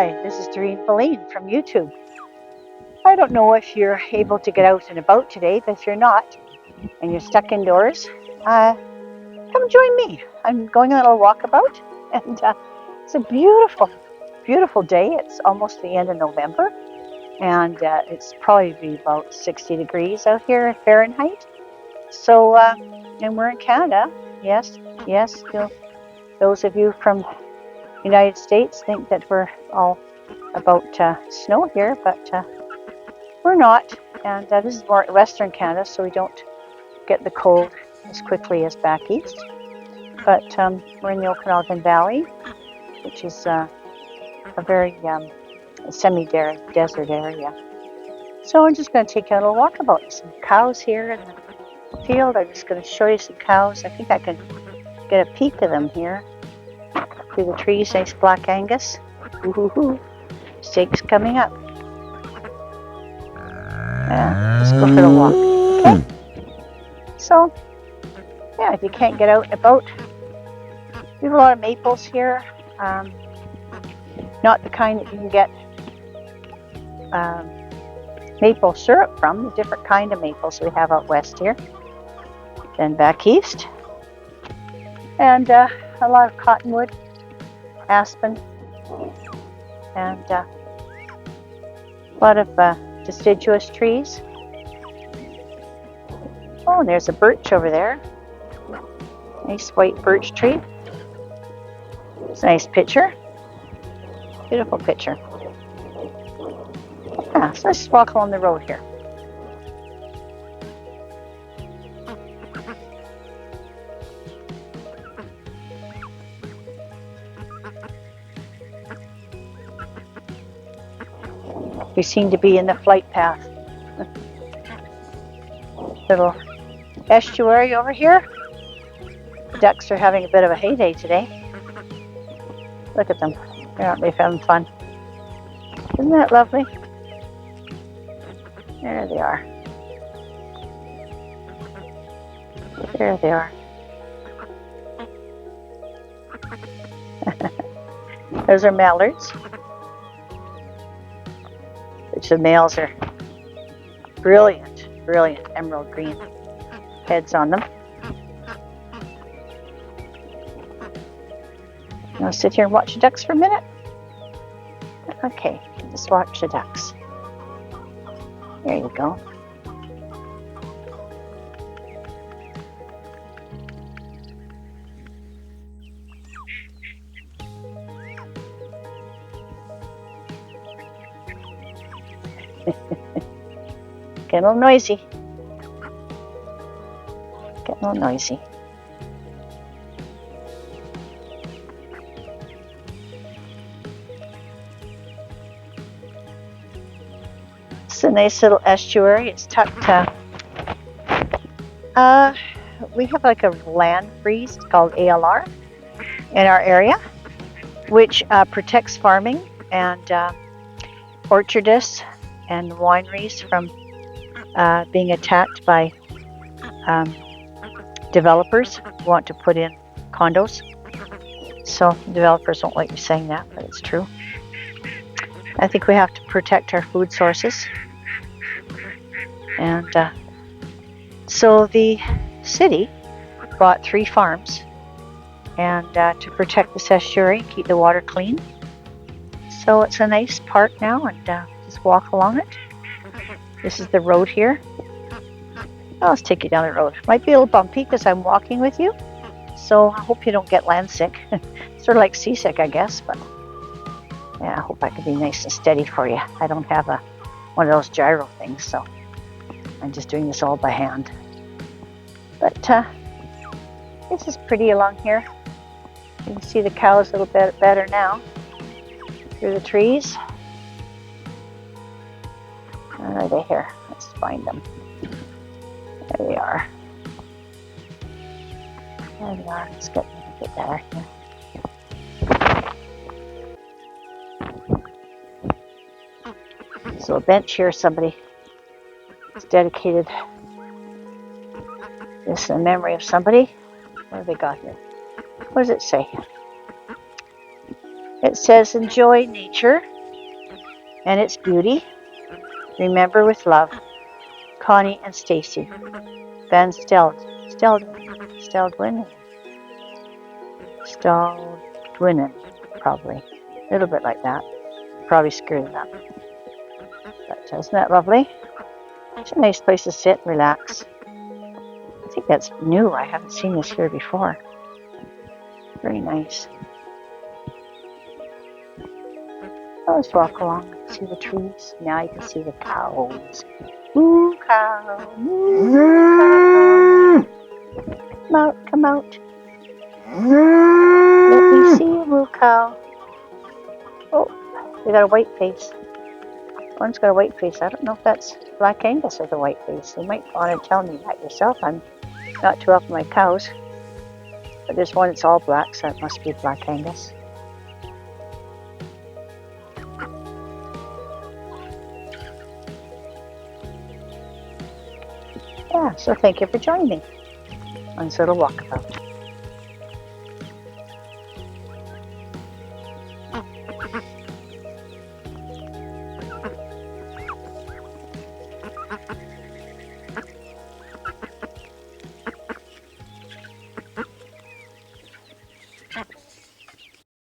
Hi, this is Doreen Velin from YouTube. I don't know if you're able to get out and about today, but if you're not and you're stuck indoors, come join me. I'm going on a little walkabout, and it's a beautiful, beautiful day. It's almost the end of November, and it's probably be about 60 degrees out here Fahrenheit. So, and we're in Canada. Yes, those of you from United States think that we're all about snow here, but we're not. And this is more Western Canada, so we don't get the cold as quickly as back east. But we're in the Okanagan Valley, which is a very semi-desert area. So I'm just going to take you on a little walkabout. There's some cows here in the field. I'm just going to show you some cows. I think I can get a peek of them here through the trees. Nice black Angus. Ooh, steak's coming up. Let's go for the walk. Okay. So, yeah, if you can't get out and about, we have a lot of maples here. Not the kind that you can get maple syrup from. The different kind of maples we have out west here than back east. And a lot of cottonwood, aspen, and a lot of deciduous trees. Oh, and there's a birch over there. Nice white birch tree. It's a nice picture. Beautiful picture. Yeah, so let's just walk along the road here. We seem to be in the flight path. Little estuary over here. The ducks are having a bit of a heyday today. Look at them. Aren't they having fun? Isn't that lovely? There they are. There they are. Those are mallards, which the males are brilliant emerald green heads on them. I'll sit here and watch the ducks for a minute. Okay, just watch the ducks. There you go. Getting a little noisy. Getting a little noisy. It's a nice little estuary. It's tucked. We have like a land freeze called ALR in our area, which protects farming and orchardists and wineries from being attacked by developers who want to put in condos. So developers don't like me saying that, but it's true. I think we have to protect our food sources. And so the city bought 3 farms and to protect the estuary, keep the water clean. So it's a nice park now, and just walk along it. This is the road here. Well, let's take you down the road. Might be a little bumpy because I'm walking with you. So I hope you don't get land sick. Sort of like seasick, I guess, but yeah, I hope I can be nice and steady for you. I don't have one of those gyro things, so I'm just doing this all by hand. But this is pretty along here. You can see the cows a little bit better now through the trees. Where are they here? Let's find them. There they are. There they are. Let's get a bit better here. So a bench here, somebody has dedicated this in memory of somebody. What have they got here? What does it say? It says, enjoy nature and its beauty. Remember with love, Connie and Stacy. Van Steldwinen, probably. A little bit like that. Probably screwed it up. But isn't that lovely? It's a nice place to sit, relax. I think that's new. I haven't seen this here before. Very nice. Let's walk along, see the trees. Now you can see the cows. Moo cow, moo cow. Come out. Let me see you, moo cow. Oh, they got a white face. One's got a white face. I don't know if that's Black Angus with a white face. You might want to tell me that yourself. I'm not too up on my cows. But there's one that's all black, so it must be Black Angus. Yeah, so thank you for joining me on this little walkabout.